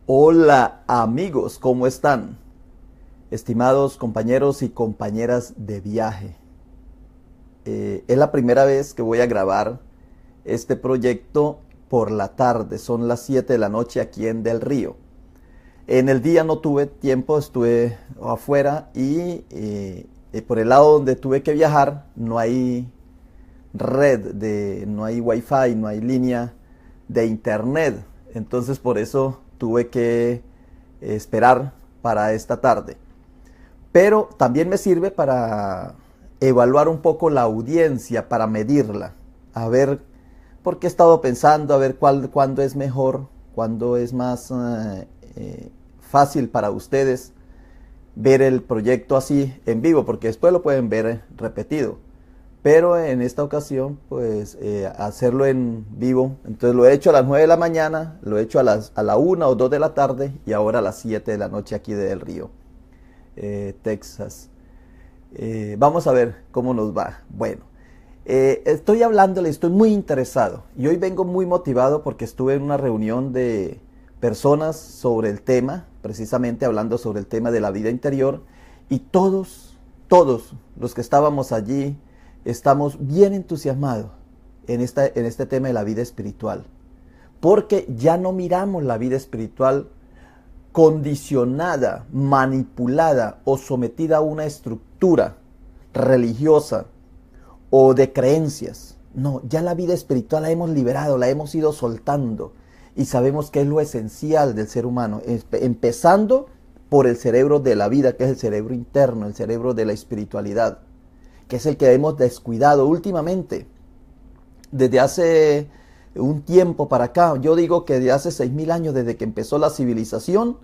Hola amigos, ¿cómo están? Estimados compañeros y compañeras de viaje. Es la primera vez que voy a grabar este proyecto por la tarde. Son las 7 de la noche aquí en Del Río. En el día no tuve tiempo, estuve afuera y por el lado donde tuve que viajar no hay no hay wifi, no hay línea de internet. Entonces por eso tuve que esperar para esta tarde. Pero también me sirve para evaluar un poco la audiencia, para medirla, a ver, porque he estado pensando, a ver cuándo es mejor, cuándo es más fácil para ustedes ver el proyecto así en vivo, porque después lo pueden ver repetido. Pero en esta ocasión, pues hacerlo en vivo. Entonces lo he hecho a las 9 de la mañana, lo he hecho a la 1 o 2 de la tarde y ahora a las 7 de la noche aquí de Del Río, Texas. Vamos a ver cómo nos va. Bueno, estoy hablándole, estoy muy interesado y hoy vengo muy motivado porque estuve en una reunión de personas sobre el tema, precisamente hablando sobre el tema de la vida interior, y todos los que estábamos allí estamos bien entusiasmados en este tema de la vida espiritual, porque ya no miramos la vida espiritual condicionada, manipulada o sometida a una estructura religiosa o de creencias. No, ya la vida espiritual la hemos liberado, la hemos ido soltando y sabemos que es lo esencial del ser humano, empezando por el cerebro de la vida, que es el cerebro interno, el cerebro de la espiritualidad, que es el que hemos descuidado últimamente. Desde hace un tiempo para acá, yo digo que de hace 6.000 años, desde que empezó la civilización,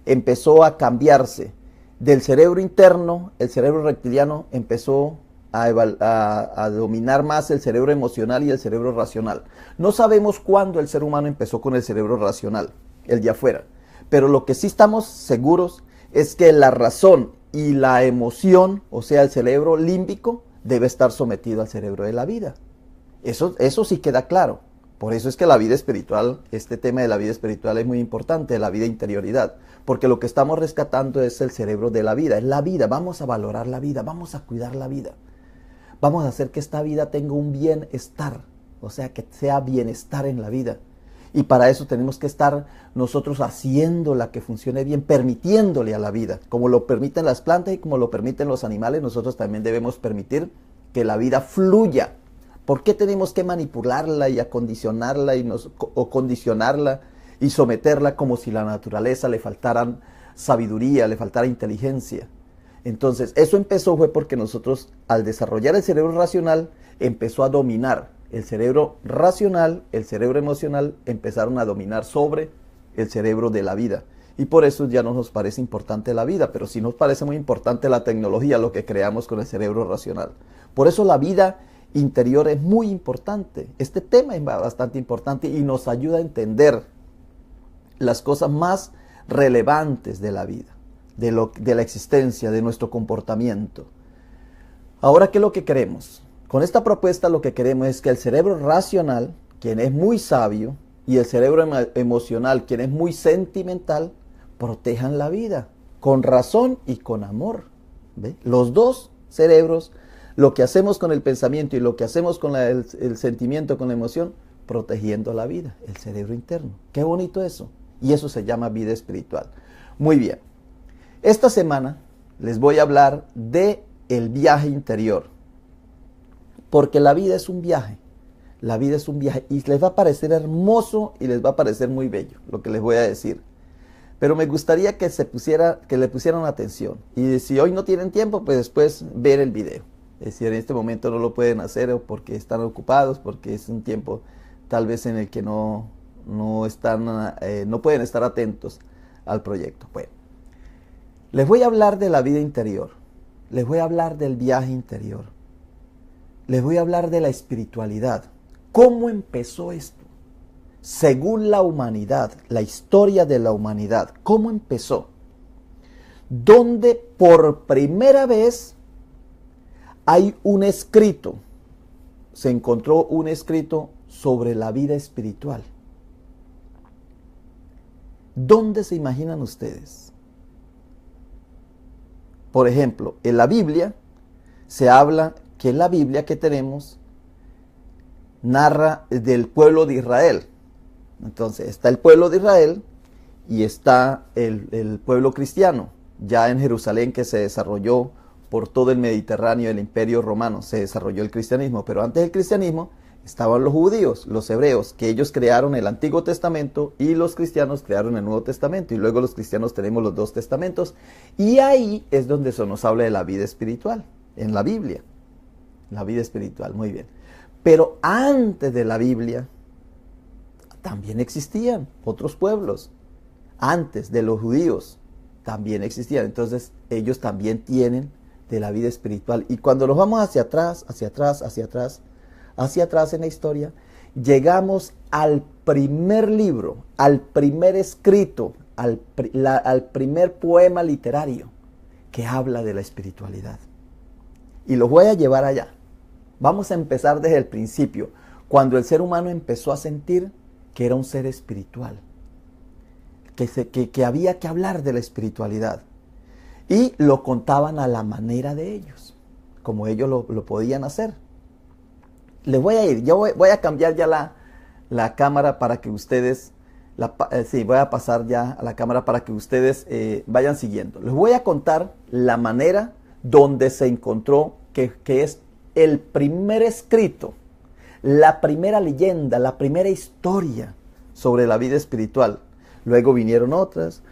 empezó a cambiarse. Del cerebro interno, el cerebro reptiliano empezó a dominar más el cerebro emocional y el cerebro racional. No sabemos cuándo el ser humano empezó con el cerebro racional, el de afuera, pero lo que sí estamos seguros es que la razón y la emoción, o sea, el cerebro límbico, debe estar sometido al cerebro de la vida. Eso sí queda claro. Por eso es que la vida espiritual, este tema de la vida espiritual es muy importante, la vida interioridad, porque lo que estamos rescatando es el cerebro de la vida, es la vida. Vamos a valorar la vida, vamos a cuidar la vida. Vamos a hacer que esta vida tenga un bienestar, o sea, que sea bienestar en la vida. Y para eso tenemos que estar nosotros haciéndola que funcione bien, permitiéndole a la vida. Como lo permiten las plantas y como lo permiten los animales, nosotros también debemos permitir que la vida fluya. ¿Por qué tenemos que manipularla y acondicionarla o condicionarla y someterla como si a la naturaleza le faltara sabiduría, le faltara inteligencia? Entonces, eso fue porque nosotros, al desarrollar el cerebro racional, empezó a dominar. El cerebro racional, el cerebro emocional empezaron a dominar sobre el cerebro de la vida. Y por eso ya no nos parece importante la vida, pero sí nos parece muy importante la tecnología, lo que creamos con el cerebro racional. Por eso la vida interior es muy importante. Este tema es bastante importante y nos ayuda a entender las cosas más relevantes de la vida, de la existencia, de nuestro comportamiento. Ahora, ¿qué es lo que queremos? Con esta propuesta lo que queremos es que el cerebro racional, quien es muy sabio, y el cerebro emocional, quien es muy sentimental, protejan la vida con razón y con amor. ¿Ve? Los dos cerebros, lo que hacemos con el pensamiento y lo que hacemos con el sentimiento, con la emoción, protegiendo la vida, el cerebro interno. Qué bonito eso. Y eso se llama vida espiritual. Muy bien. Esta semana les voy a hablar de el viaje interior. Porque la vida es un viaje. La vida es un viaje y les va a parecer hermoso y les va a parecer muy bello lo que les voy a decir. Pero me gustaría que le pusieran atención. Y si hoy no tienen tiempo, pues después ver el video. Es decir, en este momento no lo pueden hacer o porque están ocupados, porque es un tiempo tal vez en el que no pueden estar atentos al proyecto. Bueno, les voy a hablar de la vida interior. Les voy a hablar del viaje interior. Les voy a hablar de la espiritualidad. ¿Cómo empezó esto? Según la humanidad, la historia de la humanidad, ¿cómo empezó? Donde por primera vez hay un escrito, se encontró un escrito sobre la vida espiritual. ¿Dónde se imaginan ustedes? Por ejemplo, en la Biblia se habla que la Biblia que tenemos narra del pueblo de Israel. Entonces está el pueblo de Israel y está el pueblo cristiano, ya en Jerusalén, que se desarrolló por todo el Mediterráneo, el Imperio Romano, se desarrolló el cristianismo. Pero antes del cristianismo estaban los judíos, los hebreos, que ellos crearon el Antiguo Testamento y los cristianos crearon el Nuevo Testamento. Y luego los cristianos tenemos los dos testamentos. Y ahí es donde se nos habla de la vida espiritual, en la Biblia. La vida espiritual, muy bien. Pero antes de la Biblia también existían otros pueblos. Antes de los judíos también existían. Entonces ellos también tienen de la vida espiritual. Y cuando nos vamos hacia atrás, hacia atrás, hacia atrás, hacia atrás en la historia, llegamos al primer libro, al primer escrito, al primer poema literario que habla de la espiritualidad. Y los voy a llevar allá. Vamos a empezar desde el principio, cuando el ser humano empezó a sentir que era un ser espiritual, que había que hablar de la espiritualidad. Y lo contaban a la manera de ellos, como ellos lo podían hacer. Les voy a ir, yo voy a cambiar ya la cámara para que ustedes, voy a pasar ya a la cámara para que ustedes vayan siguiendo. Les voy a contar la manera donde se encontró que es el primer escrito, la primera leyenda, la primera historia sobre la vida espiritual. Luego vinieron otras,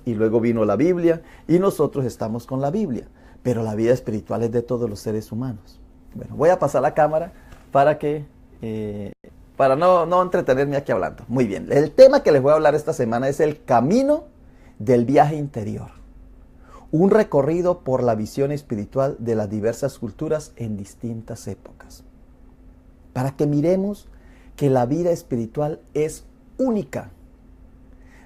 y luego vino la Biblia, y nosotros estamos con la Biblia. Pero la vida espiritual es de todos los seres humanos. Bueno, voy a pasar la cámara para no entretenerme aquí hablando. Muy bien, el tema que les voy a hablar esta semana es el camino del viaje interior. Un recorrido por la visión espiritual de las diversas culturas en distintas épocas. Para que miremos que la vida espiritual es única.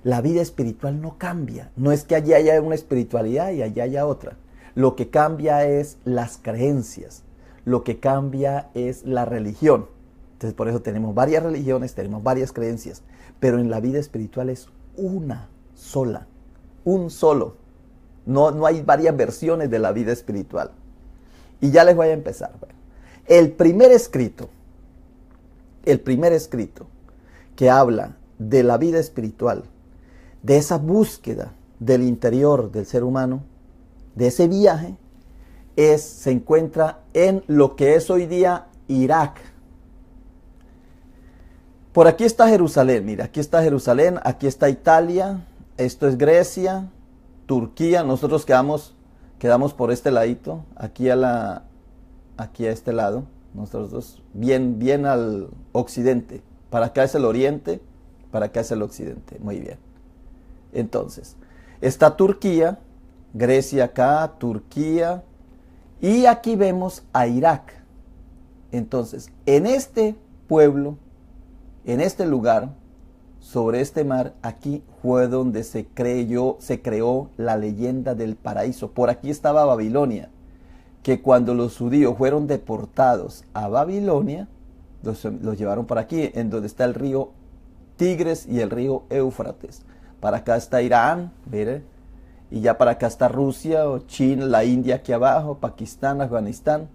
La vida espiritual no cambia. No es que allí haya una espiritualidad y allá haya otra. Lo que cambia es las creencias. Lo que cambia es la religión. Entonces por eso tenemos varias religiones, tenemos varias creencias. Pero en la vida espiritual es una sola. Un solo. No hay varias versiones de la vida espiritual. Y ya les voy a empezar. Bueno, el primer escrito que habla de la vida espiritual, de esa búsqueda del interior del ser humano, de ese viaje, se encuentra en lo que es hoy día Irak. Por aquí está Jerusalén, mira, aquí está Jerusalén, aquí está Italia, esto es Grecia, Turquía. Nosotros quedamos por este ladito, aquí a este lado, nosotros bien al occidente. Para acá es el oriente, para acá es el occidente. Muy bien. Entonces, está Turquía, Grecia acá, Turquía, y aquí vemos a Irak. Entonces, en este pueblo, en este lugar, sobre este mar, aquí fue donde se creó la leyenda del paraíso. Por aquí estaba Babilonia, que cuando los judíos fueron deportados a Babilonia, los llevaron para aquí, en donde está el río Tigres y el río Éufrates. Para acá está Irán, ¿mire? Y ya para acá está Rusia o China, la India aquí abajo, Pakistán, Afganistán.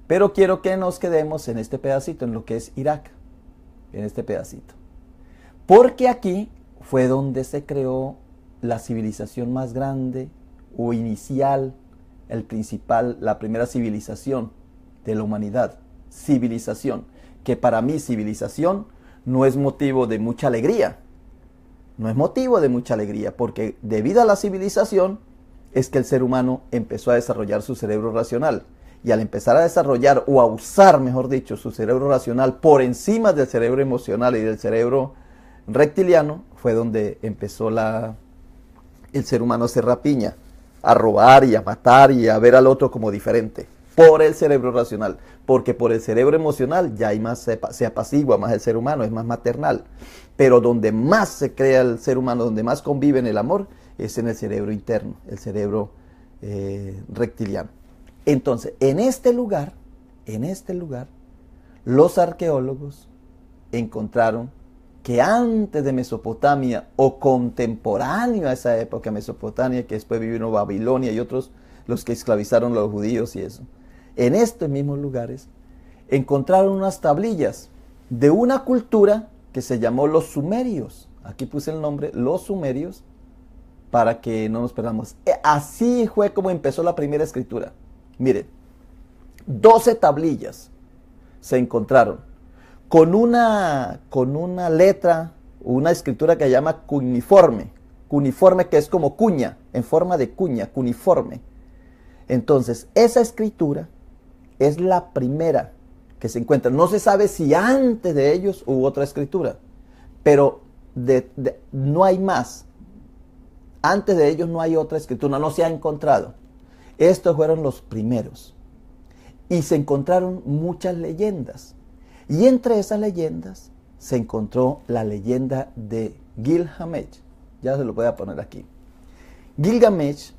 Pero quiero que nos quedemos en este pedacito, en lo que es Irak, en este pedacito. Porque aquí fue donde se creó la civilización más grande o inicial, la primera civilización de la humanidad. Civilización, que para mí civilización no es motivo de mucha alegría. No es motivo de mucha alegría, porque debido a la civilización es que el ser humano empezó a desarrollar su cerebro racional. Y al empezar a desarrollar, o a usar, mejor dicho, su cerebro racional por encima del cerebro emocional y del cerebro reptiliano, fue donde empezó el ser humano a hacer rapiña, a robar y a matar y a ver al otro como diferente, por el cerebro racional. Porque por el cerebro emocional ya hay más, se apacigua más el ser humano, es más maternal. Pero donde más se crea el ser humano, donde más convive en el amor, es en el cerebro interno, el cerebro reptiliano. Entonces, en este lugar, los arqueólogos encontraron que antes de Mesopotamia o contemporáneo a esa época, Mesopotamia, que después vivieron Babilonia y otros, los que esclavizaron a los judíos y eso, en estos mismos lugares encontraron unas tablillas de una cultura que se llamó los sumerios. Aquí puse el nombre, los sumerios, para que no nos perdamos. Así fue como empezó la primera escritura. Miren, 12 tablillas se encontraron con una letra, una escritura que se llama cuneiforme. Cuneiforme, que es como cuña, en forma de cuña, cuneiforme. Entonces, esa escritura es la primera que se encuentra. No se sabe si antes de ellos hubo otra escritura, pero no hay más. Antes de ellos no hay otra escritura, no se ha encontrado. Estos fueron los primeros. Y se encontraron muchas leyendas. Y entre esas leyendas se encontró la leyenda de Gilgamesh. Ya se lo voy a poner aquí. Gilgamesh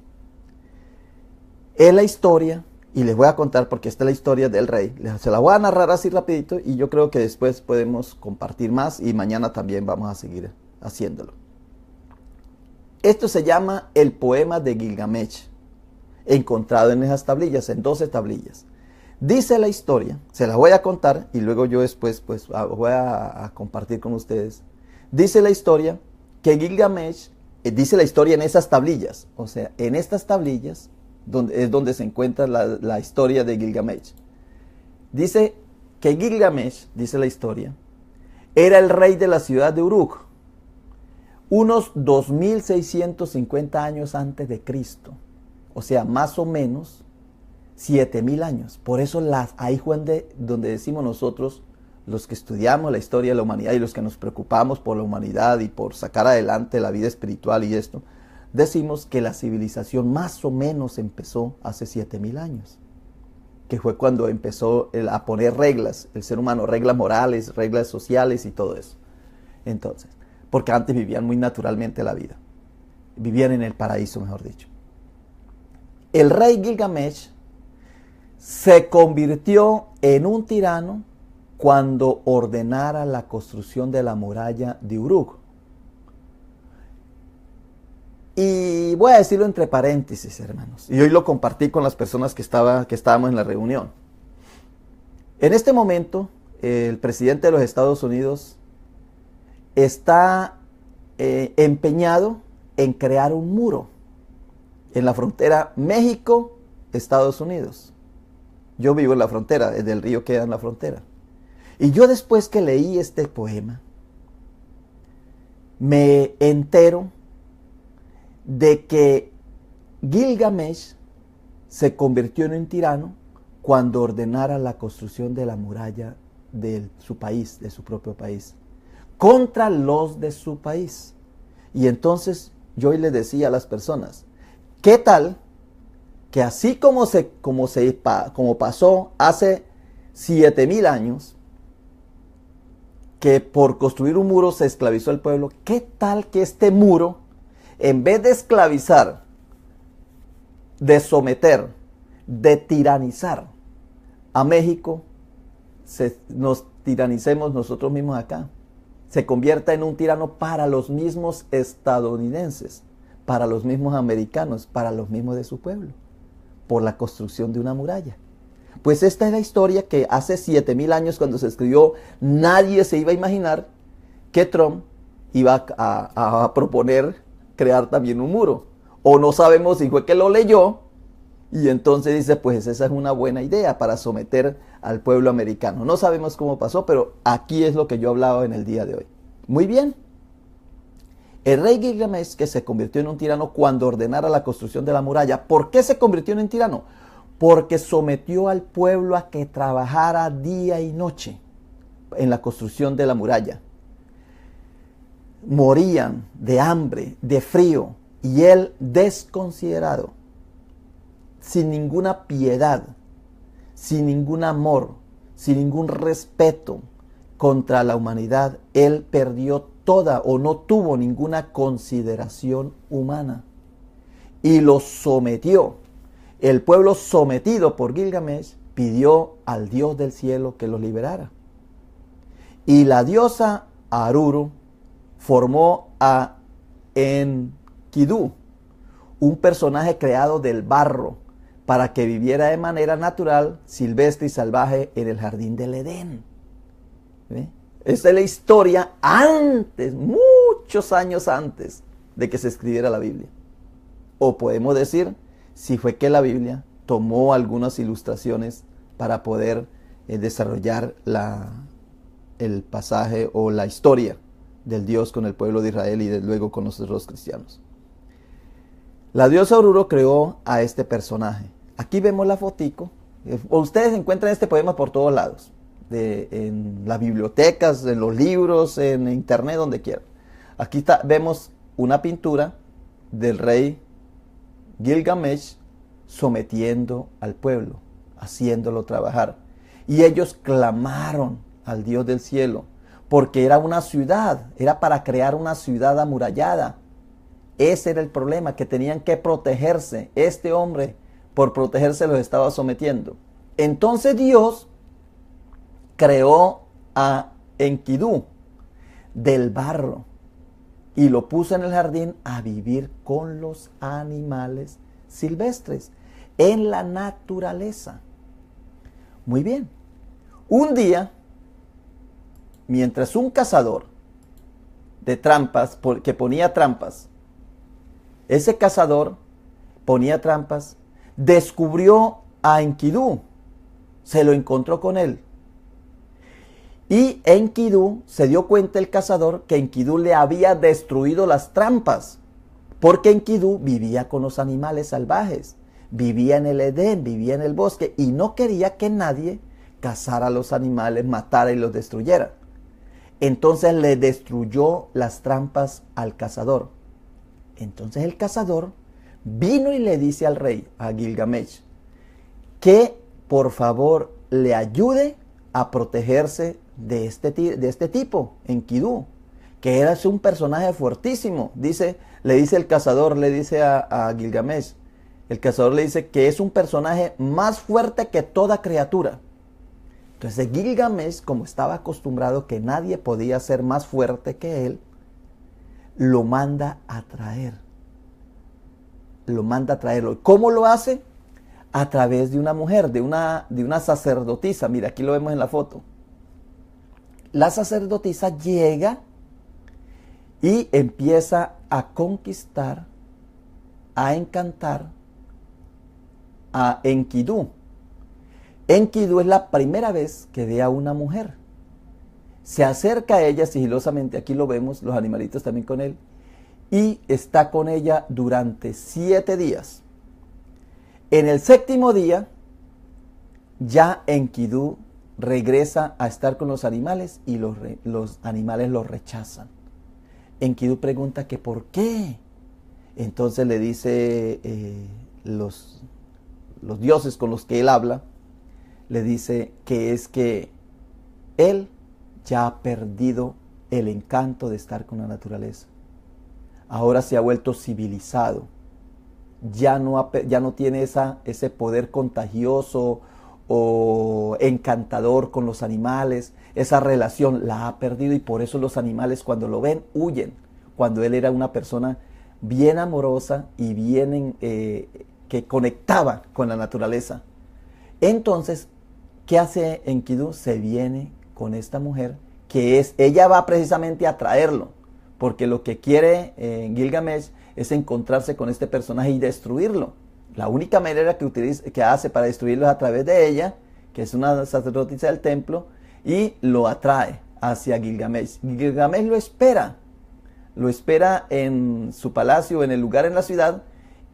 es la historia, y les voy a contar porque esta es la historia del rey. Se la voy a narrar así rapidito y yo creo que después podemos compartir más y mañana también vamos a seguir haciéndolo. Esto se llama el poema de Gilgamesh, encontrado en esas tablillas, en 12 tablillas. Dice la historia, se la voy a contar y luego yo después pues voy a compartir con ustedes. Dice la historia que Gilgamesh, dice la historia en esas tablillas, o sea, en estas tablillas es donde se encuentra la historia de Gilgamesh. Dice que Gilgamesh, dice la historia, era el rey de la ciudad de Uruk, unos 2650 años antes de Cristo, o sea, más o menos 7000 años. Por eso ahí fue donde decimos nosotros, los que estudiamos la historia de la humanidad y los que nos preocupamos por la humanidad y por sacar adelante la vida espiritual y esto, decimos que la civilización más o menos empezó hace 7000 años, que fue cuando empezó a poner reglas, el ser humano, reglas morales, reglas sociales y todo eso. Entonces, porque antes vivían muy naturalmente la vida, vivían en el paraíso, mejor dicho. El rey Gilgamesh se convirtió en un tirano cuando ordenara la construcción de la muralla de Uruk. Y voy a decirlo entre paréntesis, hermanos. Y hoy lo compartí con las personas que estábamos en la reunión. En este momento, el presidente de los Estados Unidos está empeñado en crear un muro en la frontera México-Estados Unidos. Yo vivo en la frontera, desde el río queda en la frontera. Y yo después que leí este poema, me entero de que Gilgamesh se convirtió en un tirano cuando ordenara la construcción de la muralla de su país, de su propio país, contra los de su país. Y entonces yo le decía a las personas, ¿qué tal que así como pasó hace 7000 años, que por construir un muro se esclavizó al pueblo, qué tal que este muro, en vez de esclavizar, de someter, de tiranizar a México, nos tiranicemos nosotros mismos acá? Se convierta en un tirano para los mismos estadounidenses, para los mismos americanos, para los mismos de su pueblo, por la construcción de una muralla. Pues esta es la historia que hace 7000 años cuando se escribió, nadie se iba a imaginar que Trump iba a proponer crear también un muro. O no sabemos si fue que lo leyó y entonces dice, pues esa es una buena idea para someter al pueblo americano. No sabemos cómo pasó, pero aquí es lo que yo hablaba en el día de hoy. Muy bien. El rey Gilgamesh, que se convirtió en un tirano cuando ordenara la construcción de la muralla. ¿Por qué se convirtió en un tirano? Porque sometió al pueblo a que trabajara día y noche en la construcción de la muralla. Morían de hambre, de frío, y él, desconsiderado, sin ninguna piedad, sin ningún amor, sin ningún respeto contra la humanidad, él perdió toda o no tuvo ninguna consideración humana y los sometió. El pueblo sometido por Gilgamesh pidió al Dios del cielo que los liberara. Y la diosa Aruru, formó a Enkidu, un personaje creado del barro, para que viviera de manera natural, silvestre y salvaje en el jardín del Edén. ¿Ve? Esta es la historia antes, muchos años antes de que se escribiera la Biblia. O podemos decir, si fue que la Biblia tomó algunas ilustraciones para poder desarrollar el pasaje o la historia del Dios con el pueblo de Israel y luego con nosotros los cristianos. La diosa Oruro creó a este personaje. Aquí vemos la fotico. Ustedes encuentran este poema por todos lados. En las bibliotecas, en los libros, en internet, donde quieran. Aquí vemos una pintura del rey Gilgamesh sometiendo al pueblo, haciéndolo trabajar. Y ellos clamaron al Dios del cielo, porque era una ciudad, era para crear una ciudad amurallada. Ese era el problema, que tenían que protegerse. Este hombre, por protegerse, los estaba sometiendo. Entonces Dios creó a Enkidu del barro y lo puso en el jardín a vivir con los animales silvestres, en la naturaleza. Muy bien. Un día, mientras un cazador de trampas, que ponía trampas, ese cazador ponía trampas, descubrió a Enkidu, se lo encontró con él. Y Enkidu se dio cuenta, el cazador, que Enkidu le había destruido las trampas, porque Enkidu vivía con los animales salvajes, vivía en el Edén, vivía en el bosque y no quería que nadie cazara a los animales, matara y los destruyera. Entonces le destruyó las trampas al cazador. Entonces el cazador vino y le dice al rey, a Gilgamesh, que por favor le ayude a protegerse de este tipo, Enkidu, que era un personaje fuertísimo. Le dice el cazador, le dice a Gilgamesh, el cazador le dice que es un personaje más fuerte que toda criatura. Entonces Gilgamesh, como estaba acostumbrado que nadie podía ser más fuerte que él, lo manda a traer. Lo manda a traerlo. ¿Cómo lo hace? A través de una mujer, de una sacerdotisa. Mira, aquí lo vemos en la foto. La sacerdotisa llega y empieza a conquistar, a encantar a Enkidu. Enkidu es la primera vez que ve a una mujer. Se acerca a ella sigilosamente, aquí lo vemos, los animalitos también con él, y está con ella durante 7 días. En el 7º día, ya Enkidu regresa a estar con los animales y los animales lo rechazan. Enkidu pregunta que por qué. Entonces le dice los dioses con los que él habla, le dice que es que él ya ha perdido el encanto de estar con la naturaleza. Ahora se ha vuelto civilizado. Ya no tiene ese poder contagioso o encantador con los animales. Esa relación la ha perdido y por eso los animales cuando lo ven huyen. Cuando él era una persona bien amorosa y bien que conectaba con la naturaleza. Entonces, ¿qué hace Enkidu? Se viene con esta mujer, ella va precisamente a traerlo, porque lo que quiere Gilgamesh es encontrarse con este personaje y destruirlo. La única manera que hace para destruirlo es a través de ella, que es una sacerdotisa del templo, y lo atrae hacia Gilgamesh. Gilgamesh lo espera en su palacio, en el lugar en la ciudad,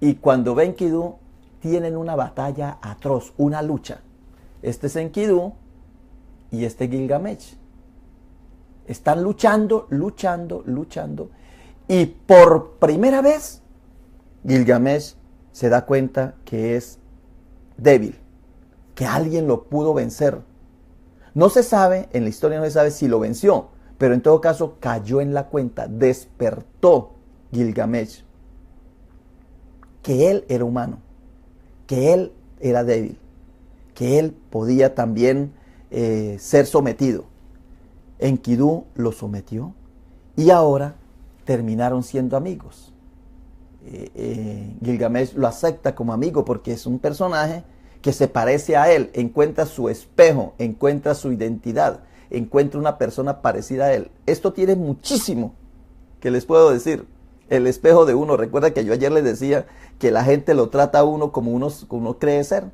y cuando ve Enkidu, tienen una batalla atroz, una lucha. Este es Enkidu y este Gilgamesh. Están luchando, y por primera vez Gilgamesh se da cuenta que es débil, que alguien lo pudo vencer. No se sabe, en la historia no se sabe si lo venció, pero en todo caso cayó en la cuenta, despertó Gilgamesh, que él era humano, que él era débil, que él podía también ser sometido. Enkidu lo sometió y ahora terminaron siendo amigos. Gilgamesh lo acepta como amigo porque es un personaje que se parece a él, encuentra su espejo, encuentra su identidad, encuentra una persona parecida a él. Esto tiene muchísimo que les puedo decir. El espejo de uno, recuerda que yo ayer les decía que la gente lo trata a uno como uno cree ser.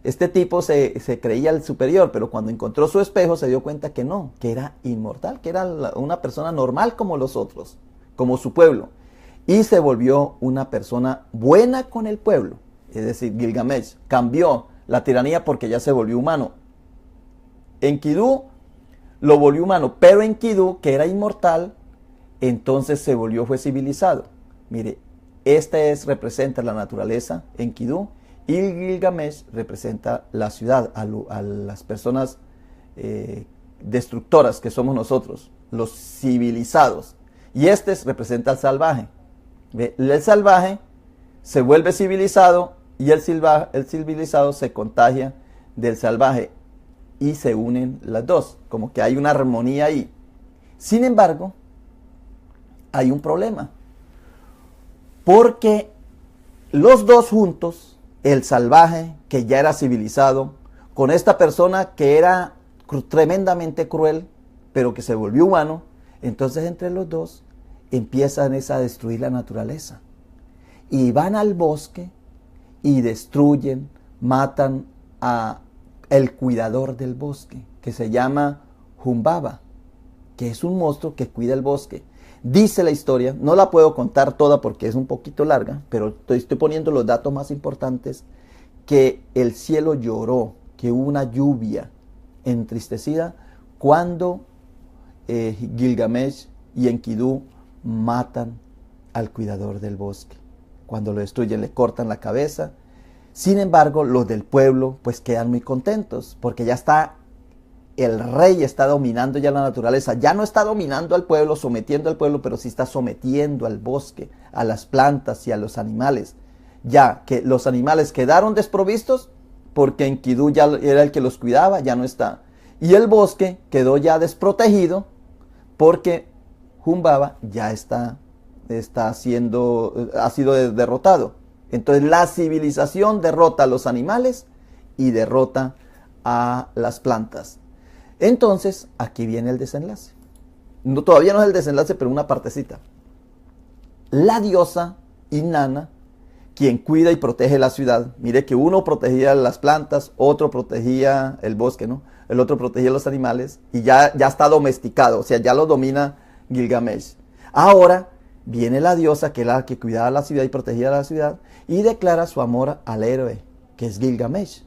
Este tipo se creía el superior, pero cuando encontró su espejo se dio cuenta que no, que era inmortal, que era una persona normal como los otros, como su pueblo. Y se volvió una persona buena con el pueblo. Es decir, Gilgamesh cambió la tiranía porque ya se volvió humano. Enkidu lo volvió humano, pero Enkidu, que era inmortal, entonces fue civilizado. Mire, representa la naturaleza, Enkidu, y Gilgamesh representa la ciudad, a las personas destructoras que somos nosotros, los civilizados. Y representa al salvaje. El salvaje se vuelve civilizado y el civilizado se contagia del salvaje y se unen las dos, como que hay una armonía ahí. Sin embargo, hay un problema, porque los dos juntos, el salvaje que ya era civilizado, con esta persona que era tremendamente cruel, pero que se volvió humano, entonces entre los dos empiezan a destruir la naturaleza. Y van al bosque y destruyen, matan a el cuidador del bosque, que se llama Humbaba, que es un monstruo que cuida el bosque. Dice la historia, no la puedo contar toda porque es un poquito larga, pero estoy poniendo los datos más importantes, que el cielo lloró, que hubo una lluvia entristecida cuando Gilgamesh y Enkidu matan al cuidador del bosque. Cuando lo destruyen, le cortan la cabeza. Sin embargo, los del pueblo pues quedan muy contentos porque ya está, el rey está dominando ya la naturaleza, ya no está dominando al pueblo, sometiendo al pueblo, pero sí está sometiendo al bosque, a las plantas y a los animales. Ya que los animales quedaron desprovistos porque Enkidu ya era el que los cuidaba, ya no está. Y el bosque quedó ya desprotegido porque Humbaba ya ha sido derrotado. Entonces la civilización derrota a los animales y derrota a las plantas. Entonces aquí viene el desenlace. No, todavía no es el desenlace, pero una partecita. La diosa Inanna, quien cuida y protege la ciudad. Mire que uno protegía las plantas, otro protegía el bosque, ¿no? El otro protegía los animales y ya está domesticado, o sea, ya lo domina Gilgamesh. Ahora viene la diosa, que era la que cuidaba la ciudad y protegía la ciudad, y declara su amor al héroe, que es Gilgamesh.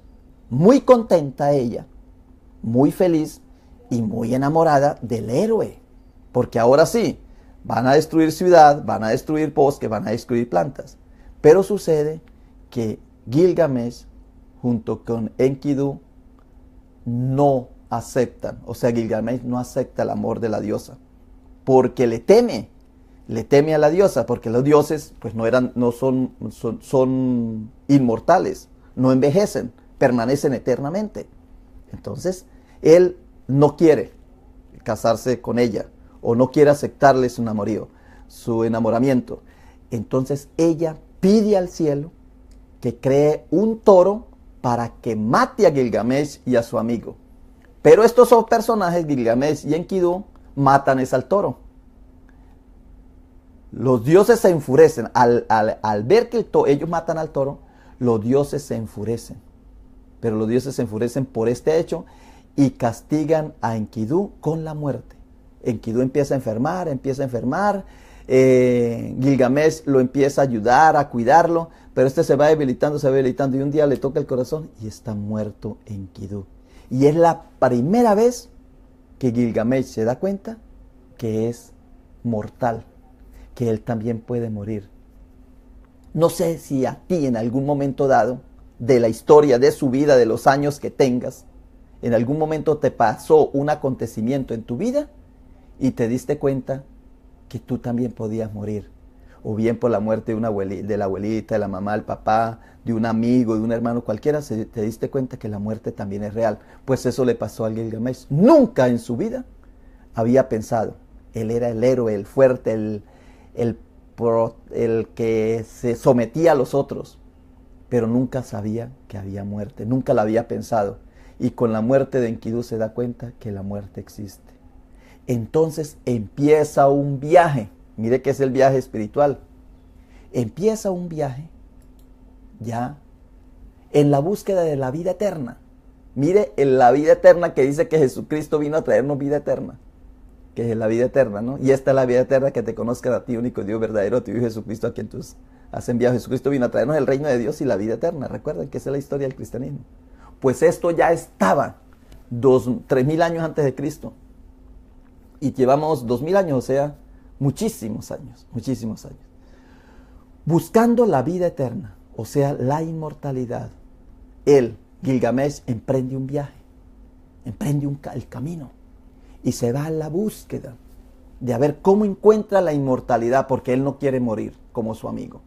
Muy contenta ella, muy feliz y muy enamorada del héroe, porque ahora sí, van a destruir ciudad, van a destruir bosque, van a destruir plantas. Pero sucede que Gilgamesh junto con Enkidu no aceptan, o sea, Gilgamesh no acepta el amor de la diosa, porque le teme a la diosa, porque los dioses pues son inmortales, no envejecen, permanecen eternamente. Entonces, él no quiere casarse con ella, o no quiere aceptarle su enamoramiento. Entonces ella pide al cielo que cree un toro para que mate a Gilgamesh y a su amigo. Pero estos dos personajes, Gilgamesh y Enkidu, matan al toro. Los dioses se enfurecen. Al ver que ellos matan al toro, los dioses se enfurecen. Pero los dioses se enfurecen por este hecho y castigan a Enkidu con la muerte. Enkidu empieza a enfermar. Gilgamesh lo empieza a ayudar, a cuidarlo, pero se va debilitando y un día le toca el corazón y está muerto Enkidu. Y es la primera vez que Gilgamesh se da cuenta que es mortal, que él también puede morir. No sé si a ti en algún momento dado de la historia, de su vida, de los años que tengas, en algún momento te pasó un acontecimiento en tu vida y te diste cuenta que tú también podías morir, o bien por la muerte de la abuelita, de la mamá, del papá, de un amigo, de un hermano cualquiera, te diste cuenta que la muerte también es real. Pues eso le pasó a Gilgamesh. Nunca en su vida había pensado Él era el héroe, el fuerte, el que se sometía a los otros. Pero nunca sabía que había muerte, nunca la había pensado. Y con la muerte de Enkidu se da cuenta que la muerte existe. Entonces empieza un viaje. Mire que es el viaje espiritual. Empieza un viaje ya en la búsqueda de la vida eterna. Mire, en la vida eterna que dice que Jesucristo vino a traernos vida eterna. Que es la vida eterna, ¿no? Y esta es la vida eterna, que te conozcan a ti, único Dios verdadero, a ti, Jesucristo, a quien tú has enviado. Jesucristo vino a traernos el reino de Dios y la vida eterna. Recuerden que esa es la historia del cristianismo. Pues esto ya estaba 3.000 años antes de Cristo. Y llevamos 2.000 años, o sea, muchísimos años. Buscando la vida eterna, o sea, la inmortalidad. Él, Gilgamesh, emprende un viaje, emprende el camino. Y se va a la búsqueda de a ver cómo encuentra la inmortalidad, porque él no quiere morir como su amigo.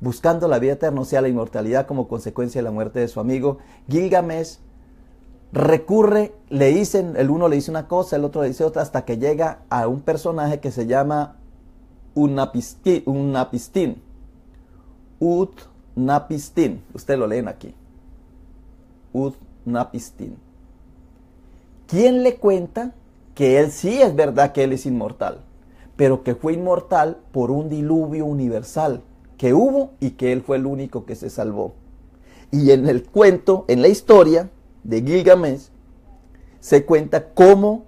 Buscando la vida eterna, o sea, la inmortalidad como consecuencia de la muerte de su amigo, Gilgamesh recurre, el uno le dice una cosa, el otro le dice otra, hasta que llega a un personaje que se llama Utnapishtim. Utnapishtim, ustedes lo leen aquí. Utnapishtim. ¿Quién le cuenta que él sí es verdad que él es inmortal, pero que fue inmortal por un diluvio universal que hubo y que él fue el único que se salvó? Y en el cuento, en la historia de Gilgamesh, se cuenta cómo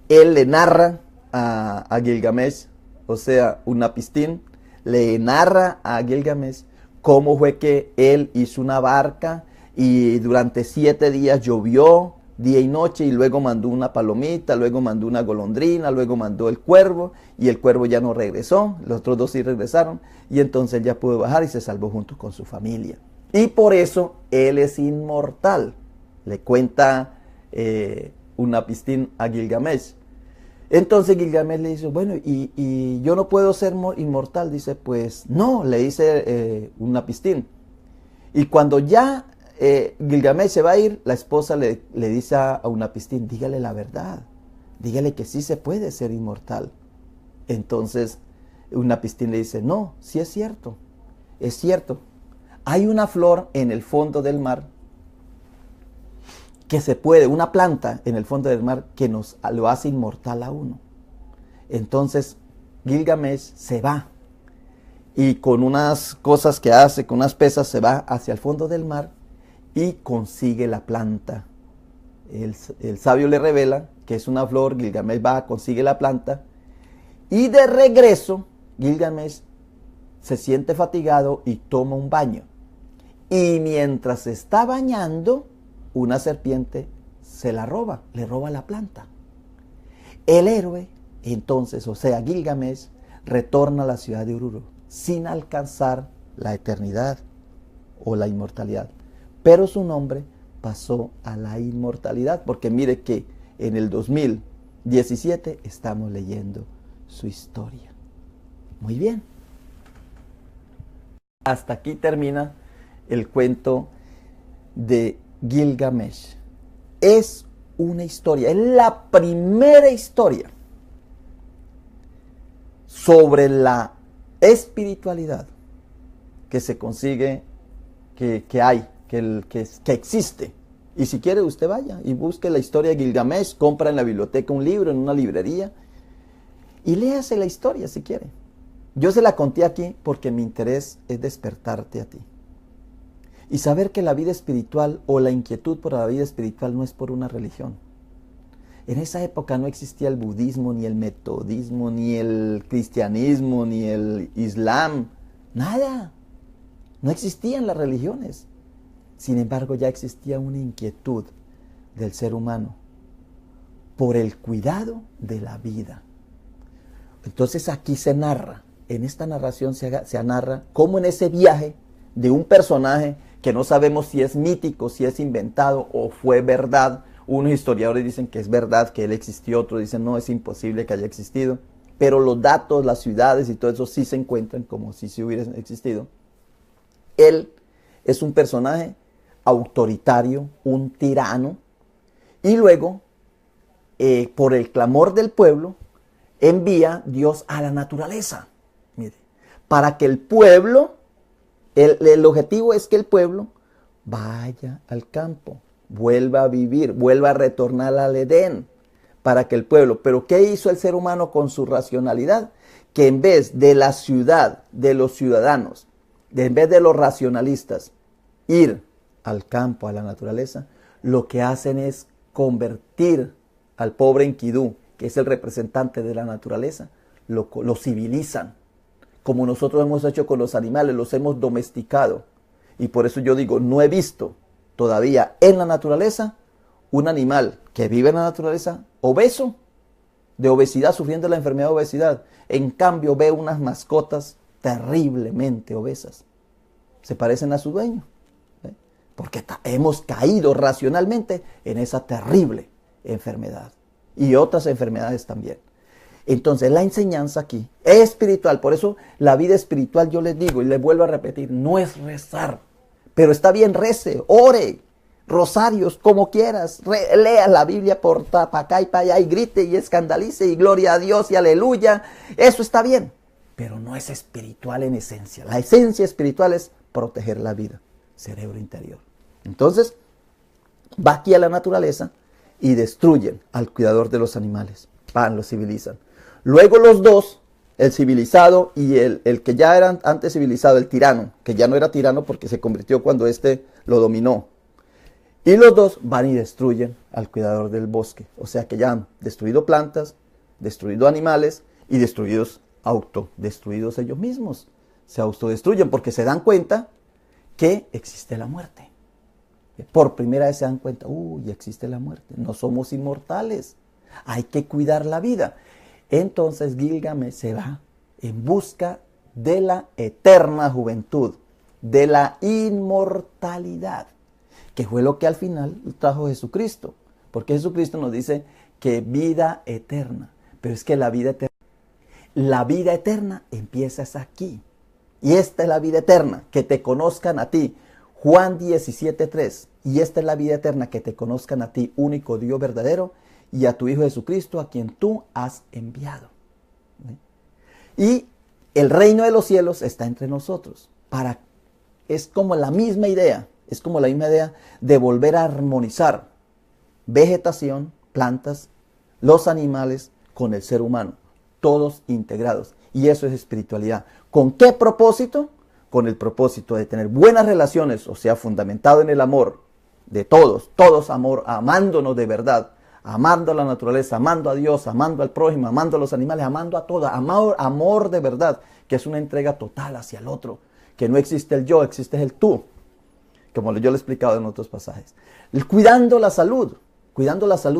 él le narra a Gilgamesh, o sea, Utnapishtim le narra a Gilgamesh cómo fue que él hizo una barca y durante 7 días llovió día y noche, y luego mandó una palomita, luego mandó una golondrina, luego mandó el cuervo, y el cuervo ya no regresó, los otros 2 sí regresaron, y entonces él ya pudo bajar y se salvó junto con su familia. Y por eso él es inmortal, le cuenta Utnapishtim a Gilgamesh. Entonces Gilgamesh le dice, bueno, y yo no puedo ser inmortal. Dice, pues no, le dice Utnapishtim. Y cuando ya Gilgamesh se va a ir, la esposa le dice a Utnapishtim, dígale la verdad, dígale que sí se puede ser inmortal. Entonces Utnapishtim le dice, no, sí es cierto. Hay una flor en el fondo del mar que se puede, una planta en el fondo del mar que lo hace inmortal a uno. Entonces Gilgamesh se va y con unas cosas que hace, con unas pesas, se va hacia el fondo del mar y consigue la planta. El sabio le revela que es una flor, Gilgamesh va, consigue la planta y de regreso Gilgamesh se siente fatigado y toma un baño. Y mientras se está bañando, una serpiente se la roba, le roba la planta. El héroe, entonces, o sea, Gilgamesh, retorna a la ciudad de Oruro sin alcanzar la eternidad o la inmortalidad. Pero su nombre pasó a la inmortalidad, porque mire que en el 2017 estamos leyendo su historia. Muy bien. Hasta aquí termina el cuento de Gilgamesh. Es una historia, es la primera historia sobre la espiritualidad que se consigue, que existe. Y si quiere, usted vaya y busque la historia de Gilgamesh, compra en la biblioteca un libro, en una librería, y léase la historia si quiere. Yo se la conté aquí porque mi interés es despertarte a ti. Y saber que la vida espiritual o la inquietud por la vida espiritual no es por una religión. En esa época no existía el budismo, ni el metodismo, ni el cristianismo, ni el islam. Nada. No existían las religiones. Sin embargo, ya existía una inquietud del ser humano por el cuidado de la vida. Entonces aquí se narra, en esta narración se narra cómo en ese viaje de un personaje que no sabemos si es mítico, si es inventado o fue verdad. Unos historiadores dicen que es verdad, que él existió, otros dicen no, es imposible que haya existido. Pero los datos, las ciudades y todo eso sí se encuentran como si se hubiera existido. Él es un personaje autoritario, un tirano, y luego, por el clamor del pueblo, envía Dios a la naturaleza. Mire, para que el pueblo, el objetivo es que el pueblo vaya al campo, vuelva a vivir, vuelva a retornar al Edén, para que el pueblo, pero ¿qué hizo el ser humano con su racionalidad? Que en vez de la ciudad, de los ciudadanos, en vez de los racionalistas, ir al campo, a la naturaleza, lo que hacen es convertir al pobre Enkidu, que es el representante de la naturaleza, lo civilizan, como nosotros hemos hecho con los animales, los hemos domesticado. Y por eso yo digo, no he visto todavía en la naturaleza un animal que vive en la naturaleza obeso, de obesidad, sufriendo la enfermedad de obesidad. En cambio, veo unas mascotas terriblemente obesas. Se parecen a su dueño, porque hemos caído racionalmente en esa terrible enfermedad y otras enfermedades también. Entonces la enseñanza aquí es espiritual. Por eso la vida espiritual, yo les digo y les vuelvo a repetir, no es rezar, pero está bien, rece, ore, rosarios, como quieras, lea la Biblia por para acá y para allá y grite y escandalice y gloria a Dios y aleluya, eso está bien, pero no es espiritual en esencia. La esencia espiritual es proteger la vida, cerebro interior. Entonces, va aquí a la naturaleza y destruyen al cuidador de los animales. Lo civilizan. Luego los dos, el civilizado y el que ya era antes civilizado, el tirano, que ya no era tirano porque se convirtió cuando este lo dominó. Y los dos van y destruyen al cuidador del bosque. O sea que ya han destruido plantas, destruido animales y autodestruidos ellos mismos. Se autodestruyen porque se dan cuenta que existe la muerte. Por primera vez se dan cuenta, uy, existe la muerte, no somos inmortales, hay que cuidar la vida. Entonces Gilgamesh se va en busca de la eterna juventud, de la inmortalidad, que fue lo que al final trajo Jesucristo, porque Jesucristo nos dice que vida eterna, pero es que la vida eterna empieza aquí, y esta es la vida eterna, que te conozcan a ti. Juan 17:3, y esta es la vida eterna, que te conozcan a ti, único Dios verdadero, y a tu Hijo Jesucristo, a quien tú has enviado. Y el reino de los cielos está entre nosotros. Es como la misma idea de volver a armonizar vegetación, plantas, los animales con el ser humano, todos integrados. Y eso es espiritualidad. ¿Con qué propósito? Con el propósito de tener buenas relaciones, o sea, fundamentado en el amor de todos, amor, amándonos de verdad, amando a la naturaleza, amando a Dios, amando al prójimo, amando a los animales, amando a todo, amor de verdad, que es una entrega total hacia el otro, que no existe el yo, existe el tú, como yo lo he explicado en otros pasajes. Cuidando la salud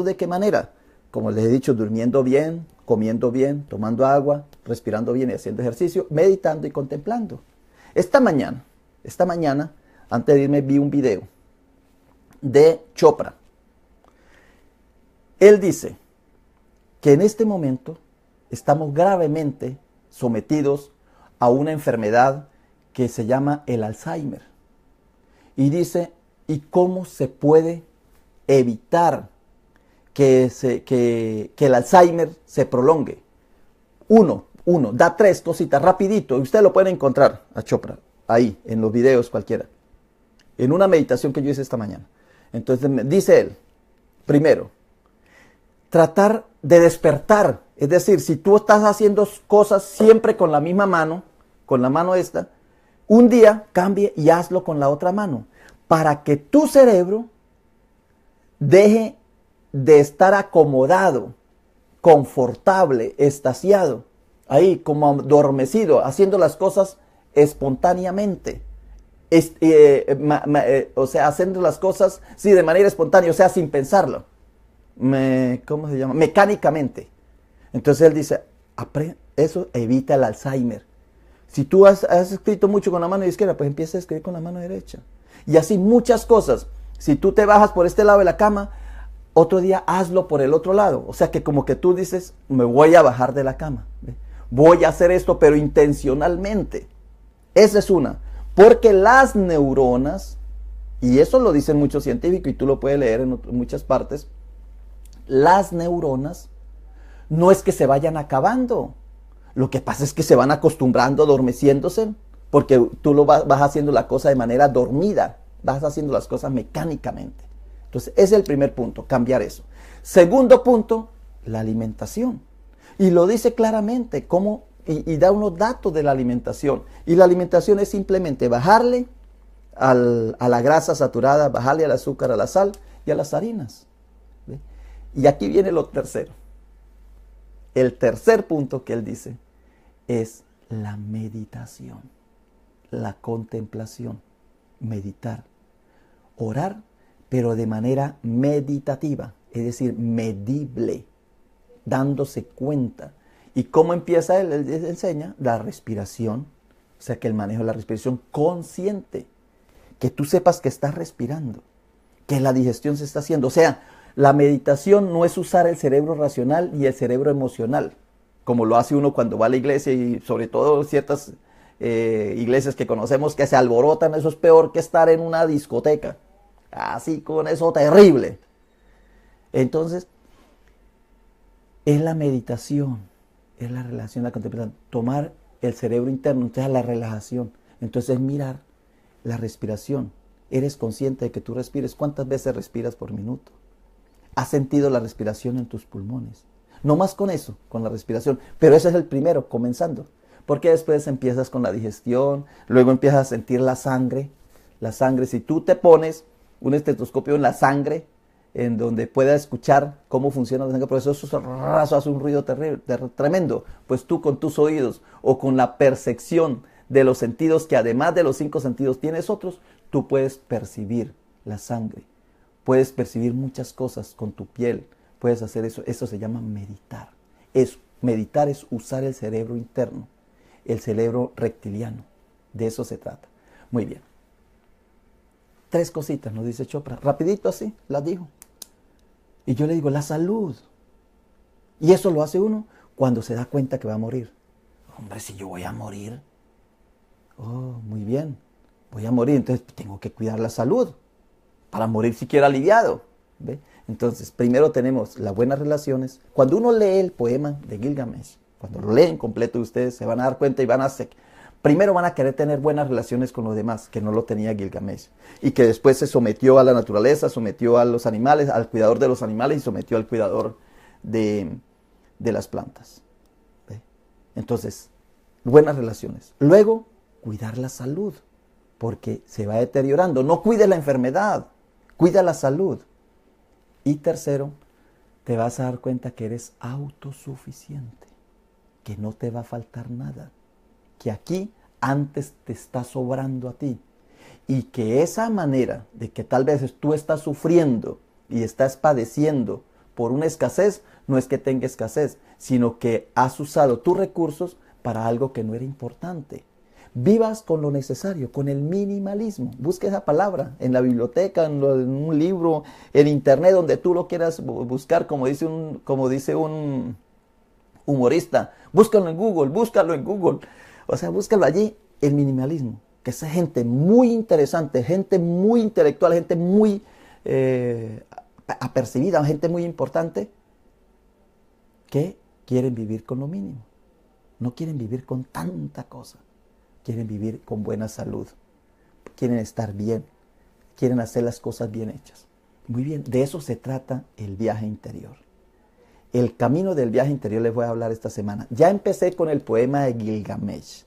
¿de qué manera? Como les he dicho, durmiendo bien, comiendo bien, tomando agua, respirando bien y haciendo ejercicio, meditando y contemplando. Esta mañana, antes de irme, vi un video de Chopra. Él dice que en este momento estamos gravemente sometidos a una enfermedad que se llama el Alzheimer. Y dice, ¿y cómo se puede evitar que el Alzheimer se prolongue? Da 3 cositas rapidito, y ustedes lo pueden encontrar a Chopra ahí en los videos cualquiera, en una meditación que yo hice esta mañana. Entonces dice él, primero, tratar de despertar, es decir, si tú estás haciendo cosas siempre con la misma mano, con la mano esta, un día cambie y hazlo con la otra mano, para que tu cerebro deje de estar acomodado, confortable, extasiado, ahí como adormecido, haciendo las cosas espontáneamente. O sea, haciendo las cosas, sí, de manera espontánea, o sea, sin pensarlo. ¿Cómo se llama? Mecánicamente. Entonces él dice, eso evita el Alzheimer. Si tú has escrito mucho con la mano izquierda, pues empieza a escribir con la mano derecha. Y así muchas cosas. Si tú te bajas por este lado de la cama, otro día hazlo por el otro lado. O sea que como que tú dices, me voy a bajar de la cama. Voy a hacer esto, pero intencionalmente. Esa es una. Porque las neuronas, y eso lo dicen muchos científicos y tú lo puedes leer en muchas partes, las neuronas No es que se vayan acabando. Lo que pasa es que se van acostumbrando, adormeciéndose, porque tú vas haciendo la cosa de manera dormida, vas haciendo las cosas mecánicamente. Entonces, ese es el primer punto, cambiar eso. Segundo punto, la alimentación. Y lo dice claramente, y da unos datos de la alimentación. Y la alimentación es simplemente bajarle a la grasa saturada, bajarle al azúcar, a la sal y a las harinas. ¿Ve? Y aquí viene lo tercero. El tercer punto que él dice es la meditación, la contemplación, meditar, orar, pero de manera meditativa, es decir, medible, dándose cuenta. ¿Y cómo empieza él? Él enseña la respiración, o sea que el manejo de la respiración consciente, que tú sepas que estás respirando, que la digestión se está haciendo. O sea, la meditación no es usar el cerebro racional y el cerebro emocional, como lo hace uno cuando va a la iglesia y sobre todo ciertas iglesias que conocemos que se alborotan. Eso es peor que estar en una discoteca, así con eso terrible. Entonces, es la meditación, es la relación, la contemplación, tomar el cerebro interno, entonces la relajación, entonces es mirar la respiración. Eres consciente de que tú respires. ¿Cuántas veces respiras por minuto? ¿Has sentido la respiración en tus pulmones? No más con eso, con la respiración. Pero ese es el primero, comenzando. Porque después empiezas con la digestión, luego empiezas a sentir la sangre. La sangre, si tú te pones un estetoscopio en la sangre, en donde puedas escuchar cómo funciona la sangre, por eso hace un ruido tremendo. Pues tú con tus oídos o con la percepción de los sentidos, que además de los 5 sentidos tienes otros, tú puedes percibir la sangre. Puedes percibir muchas cosas con tu piel. Puedes hacer eso. Eso se llama meditar. Meditar es usar el cerebro interno, el cerebro reptiliano. De eso se trata. Muy bien. 3 cositas nos dice Chopra. Rapidito así, las dijo. Y yo le digo, la salud. Y eso lo hace uno cuando se da cuenta que va a morir. Hombre, si yo voy a morir. Oh, muy bien. Voy a morir, entonces tengo que cuidar la salud para morir siquiera aliviado. ¿Ve? Entonces, primero tenemos las buenas relaciones. Cuando uno lee el poema de Gilgamesh, cuando lo leen completo, ustedes se van a dar cuenta y primero van a querer tener buenas relaciones con los demás, que no lo tenía Gilgamesh. Y que después se sometió a la naturaleza, sometió a los animales, al cuidador de los animales y sometió al cuidador de las plantas. ¿Ve? Entonces, buenas relaciones. Luego, cuidar la salud, porque se va deteriorando. No cuide la enfermedad, cuida la salud. Y tercero, te vas a dar cuenta que eres autosuficiente, que no te va a faltar nada, que aquí antes te está sobrando a ti. Y que esa manera de que tal vez tú estás sufriendo y estás padeciendo por una escasez, no es que tenga escasez, sino que has usado tus recursos para algo que no era importante. Vivas con lo necesario, con el minimalismo. Busca esa palabra en la biblioteca, en un libro, en internet, donde tú lo quieras buscar, como dice un humorista. Búscalo en Google. O sea, búscalo allí, el minimalismo. Que es gente muy interesante, gente muy intelectual, gente muy apercibida, gente muy importante, que quieren vivir con lo mínimo. No quieren vivir con tanta cosa. Quieren vivir con buena salud, quieren estar bien, quieren hacer las cosas bien hechas. Muy bien, de eso se trata el viaje interior. El camino del viaje interior les voy a hablar esta semana. Ya empecé con el poema de Gilgamesh.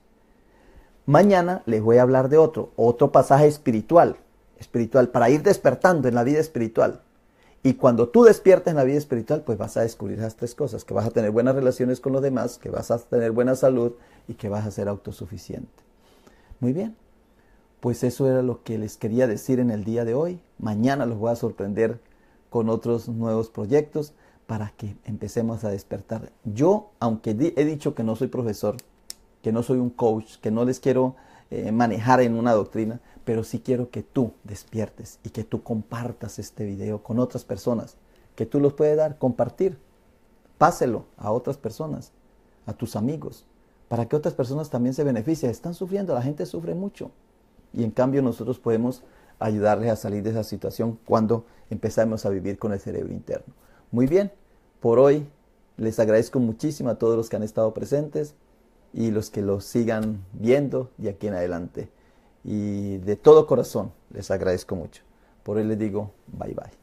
Mañana les voy a hablar de otro pasaje espiritual, para ir despertando en la vida espiritual. Y cuando tú despiertes en la vida espiritual, pues vas a descubrir esas 3 cosas, que vas a tener buenas relaciones con los demás, que vas a tener buena salud y que vas a ser autosuficiente. Muy bien, pues eso era lo que les quería decir en el día de hoy. Mañana los voy a sorprender con otros nuevos proyectos para que empecemos a despertar. Yo, aunque he dicho que no soy profesor, que no soy un coach, que no les quiero manejar en una doctrina, pero sí quiero que tú despiertes y que tú compartas este video con otras personas, que tú los puedes compartir. Páselo a otras personas, a tus amigos, para que otras personas también se beneficien. Están sufriendo, la gente sufre mucho. Y en cambio nosotros podemos ayudarles a salir de esa situación cuando empezamos a vivir con el cerebro interno. Muy bien, por hoy Les agradezco muchísimo a todos los que han estado presentes y los que los sigan viendo de aquí en adelante. Y de todo corazón les agradezco mucho. Por hoy les digo bye bye.